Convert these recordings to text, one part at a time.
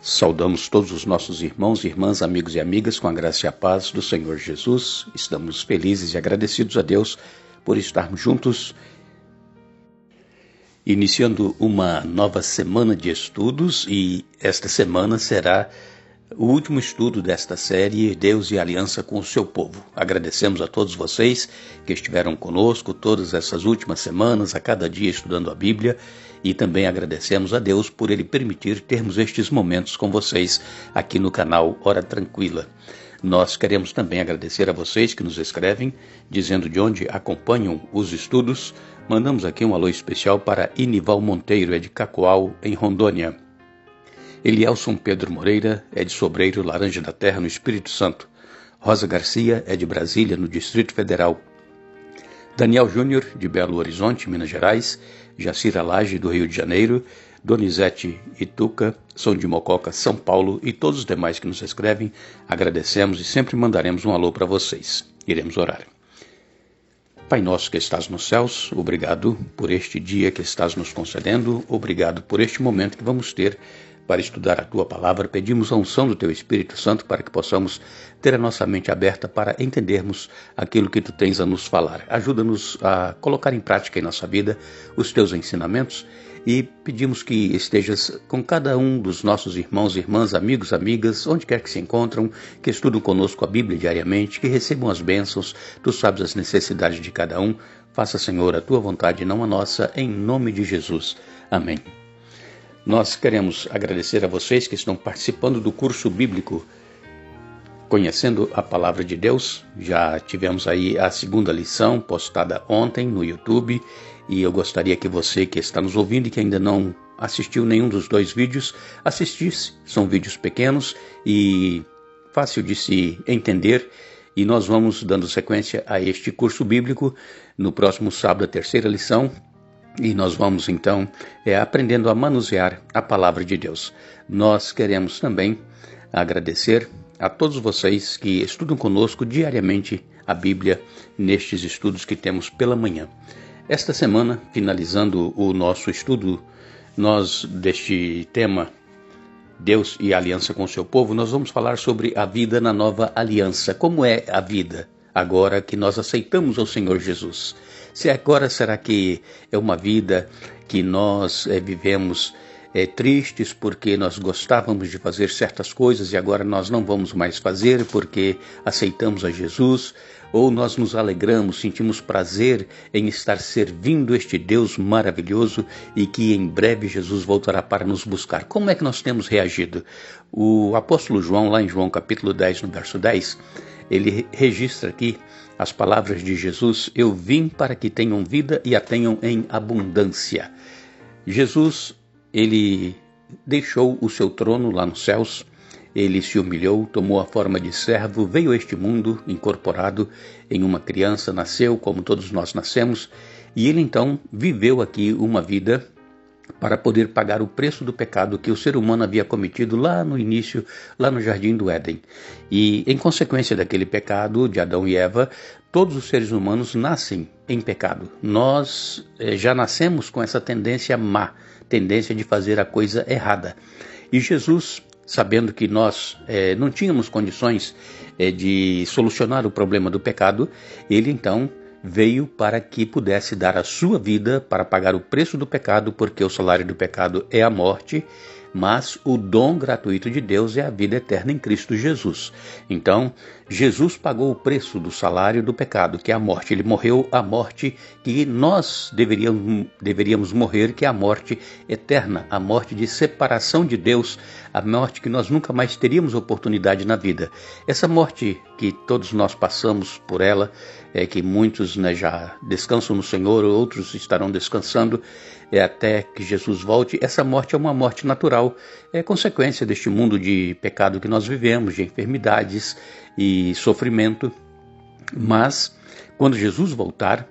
Saudamos todos os nossos irmãos, irmãs, amigos e amigas com a graça e a paz do Senhor Jesus. Estamos felizes e agradecidos a Deus por estarmos juntos, iniciando uma nova semana de estudos, e esta semana será o último estudo desta série, Deus e Aliança com o seu povo. Agradecemos a todos vocês que estiveram conosco todas essas últimas semanas, a cada dia estudando a Bíblia, e também agradecemos a Deus por Ele permitir termos estes momentos com vocês aqui no canal Hora Tranquila. Nós queremos também agradecer a vocês que nos escrevem, dizendo de onde acompanham os estudos. Mandamos aqui um alô especial para Inival Monteiro, é de Cacoal, em Rondônia. Elielson Pedro Moreira é de Sobreiro, Laranja da Terra, no Espírito Santo. Rosa Garcia é de Brasília, no Distrito Federal. Daniel Júnior, de Belo Horizonte, Minas Gerais. Jacira Lage, do Rio de Janeiro. Donizete Ituca, são de Mococa, São Paulo, e todos os demais que nos escrevem, agradecemos e sempre mandaremos um alô para vocês. Iremos orar. Pai nosso que estás nos céus, obrigado por este dia que estás nos concedendo, obrigado por este momento que vamos ter para estudar a Tua Palavra. Pedimos a unção do Teu Espírito Santo para que possamos ter a nossa mente aberta para entendermos aquilo que Tu tens a nos falar. Ajuda-nos a colocar em prática em nossa vida os Teus ensinamentos e pedimos que estejas com cada um dos nossos irmãos, irmãs, amigos, amigas, onde quer que se encontram, que estudam conosco a Bíblia diariamente, que recebam as bênçãos. Tu sabes as necessidades de cada um. Faça, Senhor, a Tua vontade, não a nossa, em nome de Jesus. Amém. Nós queremos agradecer a vocês que estão participando do curso bíblico Conhecendo a Palavra de Deus. Já tivemos aí a segunda lição postada ontem no YouTube, e eu gostaria que você que está nos ouvindo e que ainda não assistiu nenhum dos dois vídeos, assistisse. São vídeos pequenos e fácil de se entender, e nós vamos dando sequência a este curso bíblico. No próximo sábado, a terceira lição, e nós vamos então aprendendo a manusear a Palavra de Deus. Nós queremos também agradecer a todos vocês que estudam conosco diariamente a Bíblia nestes estudos que temos pela manhã. Esta semana, finalizando o nosso estudo, deste tema Deus e a Aliança com o seu povo, nós vamos falar sobre a vida na nova aliança. Como é a vida agora que nós aceitamos ao Senhor Jesus? Se agora será que é uma vida que nós vivemos tristes porque nós gostávamos de fazer certas coisas e agora nós não vamos mais fazer porque aceitamos a Jesus? Ou nós nos alegramos, sentimos prazer em estar servindo este Deus maravilhoso e que em breve Jesus voltará para nos buscar? Como é que nós temos reagido? O apóstolo João, lá em João capítulo 10, no verso 10, ele registra aqui as palavras de Jesus: eu vim para que tenham vida e a tenham em abundância. Jesus, ele deixou o seu trono lá nos céus, ele se humilhou, tomou a forma de servo, veio a este mundo incorporado em uma criança, nasceu como todos nós nascemos, e ele então viveu aqui uma vida para poder pagar o preço do pecado que o ser humano havia cometido lá no início, lá no Jardim do Éden. E em consequência daquele pecado de Adão e Eva, todos os seres humanos nascem em pecado. Nós já nascemos com essa tendência má, tendência de fazer a coisa errada. E Jesus, sabendo que nós não tínhamos condições de solucionar o problema do pecado, ele então veio para que pudesse dar a sua vida para pagar o preço do pecado, porque o salário do pecado é a morte, mas o dom gratuito de Deus é a vida eterna em Cristo Jesus. Então, Jesus pagou o preço do salário do pecado, que é a morte. Ele morreu a morte que nós deveríamos morrer, que é a morte eterna, a morte de separação de Deus, a morte que nós nunca mais teríamos oportunidade na vida. Essa morte que todos nós passamos por ela, que muitos já descansam no Senhor, outros estarão descansando até que Jesus volte. Essa morte é uma morte natural, é consequência deste mundo de pecado que nós vivemos, de enfermidades e sofrimento. Mas, quando Jesus voltar,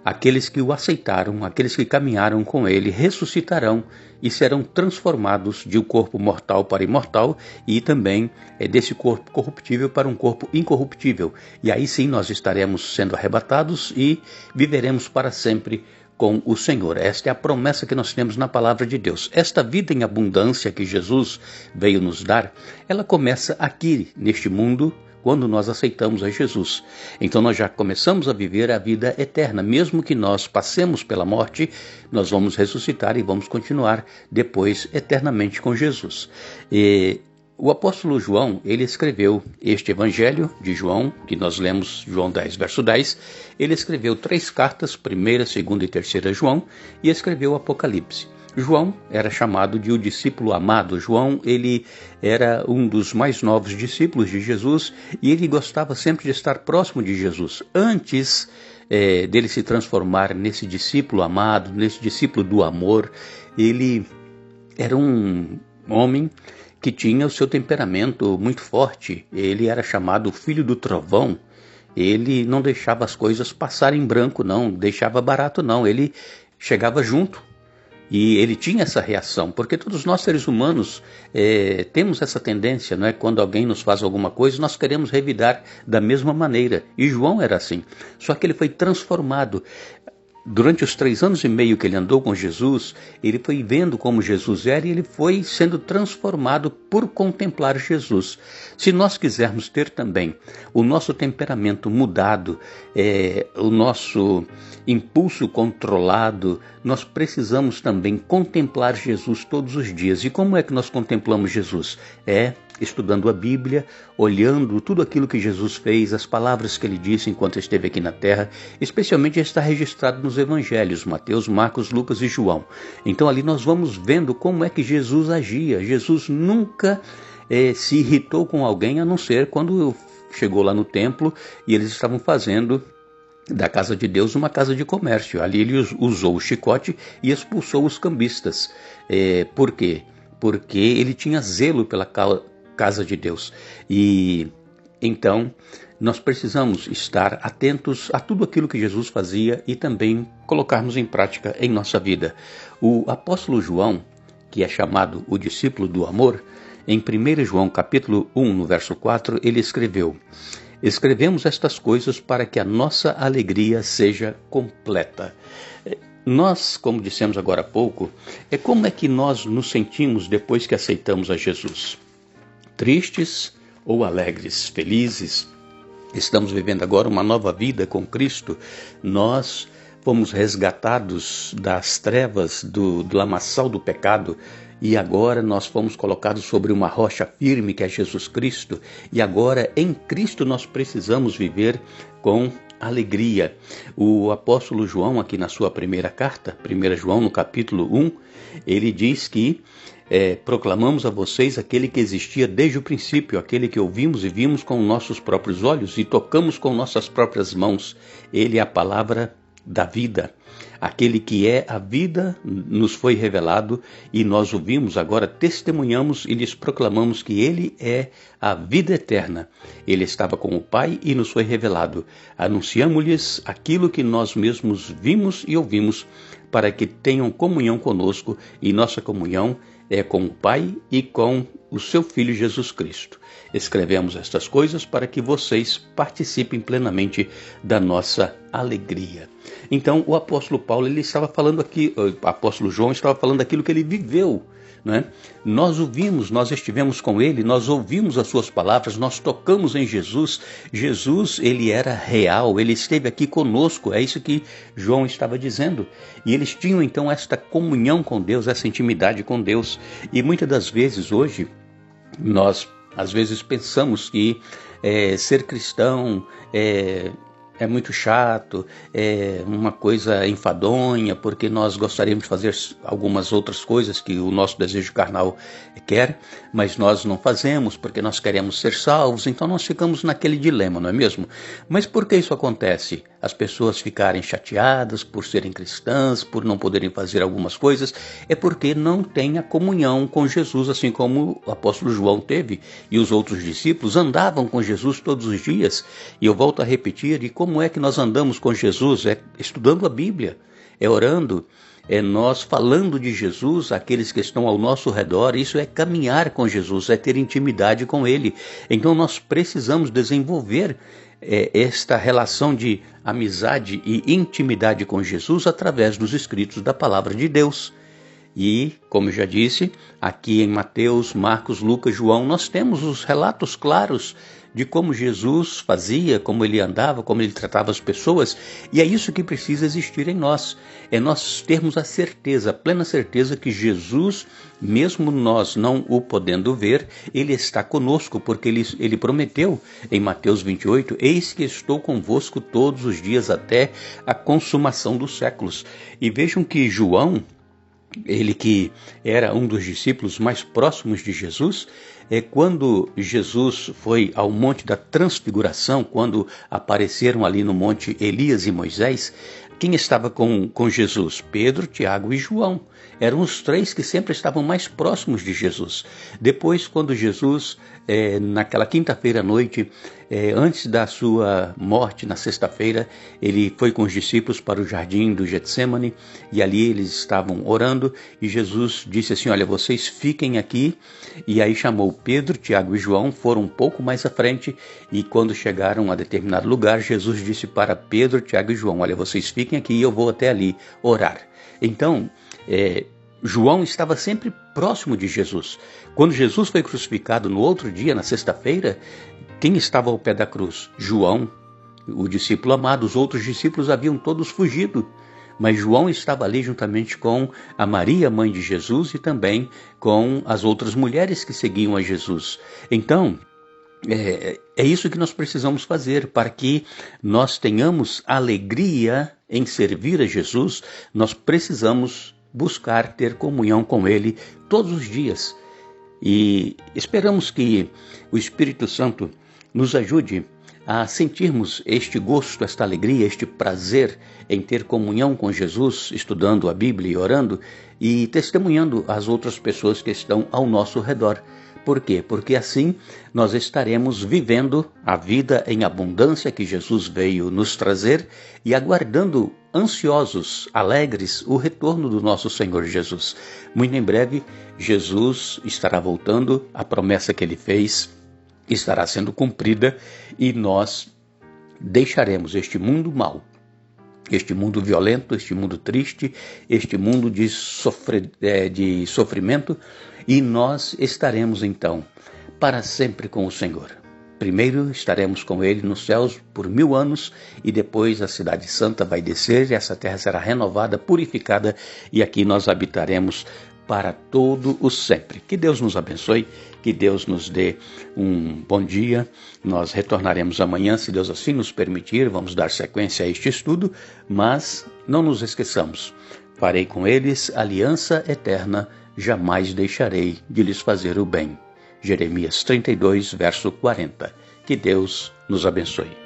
aqueles que o aceitaram, aqueles que caminharam com ele, ressuscitarão e serão transformados de um corpo mortal para imortal, e também desse corpo corruptível para um corpo incorruptível. E aí sim nós estaremos sendo arrebatados e viveremos para sempre com o Senhor. Esta é a promessa que nós temos na palavra de Deus. Esta vida em abundância que Jesus veio nos dar, ela começa aqui, neste mundo, quando nós aceitamos a Jesus. Então nós já começamos a viver a vida eterna. Mesmo que nós passemos pela morte, nós vamos ressuscitar e vamos continuar depois eternamente com Jesus. O apóstolo João, ele escreveu este evangelho de João, que nós lemos, João 10, verso 10. Ele escreveu 3 cartas, 1ª, 2ª e 3ª João, e escreveu o Apocalipse. João era chamado de o discípulo amado. João, ele era um dos mais novos discípulos de Jesus e ele gostava sempre de estar próximo de Jesus. Antes dele se transformar nesse discípulo amado, nesse discípulo do amor, ele era um homem que tinha o seu temperamento muito forte. Ele era chamado filho do trovão. Ele não deixava as coisas passarem em branco, não deixava barato, não. Ele chegava junto. E ele tinha essa reação, porque todos nós seres humanos temos essa tendência, não é? Quando alguém nos faz alguma coisa, nós queremos revidar da mesma maneira. E João era assim, só que ele foi transformado. Durante os 3 anos e meio que ele andou com Jesus, ele foi vendo como Jesus era e ele foi sendo transformado por contemplar Jesus. Se nós quisermos ter também o nosso temperamento mudado, o nosso impulso controlado, nós precisamos também contemplar Jesus todos os dias. E como é que nós contemplamos Jesus? Estudando a Bíblia, olhando tudo aquilo que Jesus fez, as palavras que ele disse enquanto esteve aqui na terra, especialmente está registrado nos evangelhos, Mateus, Marcos, Lucas e João. Então ali nós vamos vendo como é que Jesus agia. Jesus nunca se irritou com alguém, a não ser quando chegou lá no templo e eles estavam fazendo da casa de Deus uma casa de comércio. Ali ele usou o chicote e expulsou os cambistas. Por quê? Porque ele tinha zelo pela casa de Deus. E então nós precisamos estar atentos a tudo aquilo que Jesus fazia e também colocarmos em prática em nossa vida. O apóstolo João, que é chamado o discípulo do amor, em 1 João capítulo 1, no verso 4, ele escreveu: escrevemos estas coisas para que a nossa alegria seja completa. Nós, como dissemos agora há pouco, como é que nós nos sentimos depois que aceitamos a Jesus? Tristes ou alegres, felizes? Estamos vivendo agora uma nova vida com Cristo. Nós fomos resgatados das trevas, do lamaçal do pecado, e agora nós fomos colocados sobre uma rocha firme que é Jesus Cristo. E agora em Cristo nós precisamos viver com alegria. O apóstolo João, aqui na sua primeira carta, 1 João no capítulo 1, ele diz que proclamamos a vocês aquele que existia desde o princípio, aquele que ouvimos e vimos com nossos próprios olhos e tocamos com nossas próprias mãos. Ele é a palavra da vida. Aquele que é a vida nos foi revelado e nós o vimos, agora testemunhamos e lhes proclamamos que ele é a vida eterna. Ele estava com o Pai e nos foi revelado. Anunciamos-lhes aquilo que nós mesmos vimos e ouvimos, para que tenham comunhão conosco, e nossa comunhão é com o Pai e com o seu Filho Jesus Cristo. Escrevemos estas coisas para que vocês participem plenamente da nossa alegria. Então o apóstolo Paulo, ele estava falando aqui, o apóstolo João estava falando daquilo que ele viveu, né? Nós o vimos, nós estivemos com ele, nós ouvimos as suas palavras, nós tocamos em Jesus. Jesus, ele era real, ele esteve aqui conosco, é isso que João estava dizendo. E eles tinham então esta comunhão com Deus, essa intimidade com Deus. E muitas das vezes hoje, nós às vezes pensamos que ser cristão é muito chato, é uma coisa enfadonha, porque nós gostaríamos de fazer algumas outras coisas que o nosso desejo carnal quer, mas nós não fazemos porque nós queremos ser salvos, então nós ficamos naquele dilema, não é mesmo? Mas por que isso acontece? As pessoas ficarem chateadas por serem cristãs, por não poderem fazer algumas coisas, é porque não têm a comunhão com Jesus, assim como o apóstolo João teve, e os outros discípulos andavam com Jesus todos os dias. E eu volto a repetir, e como é que nós andamos com Jesus? É estudando a Bíblia, é orando, é nós falando de Jesus àqueles que estão ao nosso redor. Isso é caminhar com Jesus, é ter intimidade com Ele. Então nós precisamos desenvolver esta relação de amizade e intimidade com Jesus através dos escritos da palavra de Deus. E, como eu já disse, aqui em Mateus, Marcos, Lucas, João, nós temos os relatos claros de como Jesus fazia, como ele andava, como ele tratava as pessoas, e é isso que precisa existir em nós. É nós termos a certeza, a plena certeza que Jesus, mesmo nós não o podendo ver, ele está conosco, porque ele prometeu em Mateus 28, eis que estou convosco todos os dias até a consumação dos séculos. E vejam que João, ele que era um dos discípulos mais próximos de Jesus, quando Jesus foi ao Monte da Transfiguração, quando apareceram ali no monte Elias e Moisés, quem estava com Jesus? Pedro, Tiago e João. Eram os três que sempre estavam mais próximos de Jesus. Depois, quando Jesus, naquela quinta-feira à noite, antes da sua morte, na sexta-feira, ele foi com os discípulos para o jardim do Getsemane, e ali eles estavam orando, e Jesus disse assim, olha, vocês fiquem aqui, e aí chamou Pedro, Tiago e João, foram um pouco mais à frente, e quando chegaram a determinado lugar, Jesus disse para Pedro, Tiago e João, olha, vocês fiquem aqui e eu vou até ali orar. Então, João estava sempre próximo de Jesus. Quando Jesus foi crucificado no outro dia, na sexta-feira, quem estava ao pé da cruz? João, o discípulo amado. Os outros discípulos haviam todos fugido, mas João estava ali juntamente com a Maria, mãe de Jesus, e também com as outras mulheres que seguiam a Jesus. Então, é isso que nós precisamos fazer para que nós tenhamos alegria em servir a Jesus. Nós precisamos buscar ter comunhão com Ele todos os dias. E esperamos que o Espírito Santo nos ajude a sentirmos este gosto, esta alegria, este prazer em ter comunhão com Jesus, estudando a Bíblia e orando e testemunhando às outras pessoas que estão ao nosso redor. Por quê? Porque assim nós estaremos vivendo a vida em abundância que Jesus veio nos trazer e aguardando ansiosos, alegres, o retorno do nosso Senhor Jesus. Muito em breve, Jesus estará voltando, a promessa que Ele fez estará sendo cumprida e nós deixaremos este mundo mau, este mundo violento, este mundo triste, este mundo de sofrimento, e nós estaremos então para sempre com o Senhor. Primeiro estaremos com Ele nos céus por 1000 anos e depois a cidade santa vai descer e essa terra será renovada, purificada e aqui nós habitaremos para todo o sempre. Que Deus nos abençoe, que Deus nos dê um bom dia. Nós retornaremos amanhã, se Deus assim nos permitir, vamos dar sequência a este estudo, mas não nos esqueçamos, farei com eles aliança eterna, jamais deixarei de lhes fazer o bem. Jeremias 32, verso 40. Que Deus nos abençoe.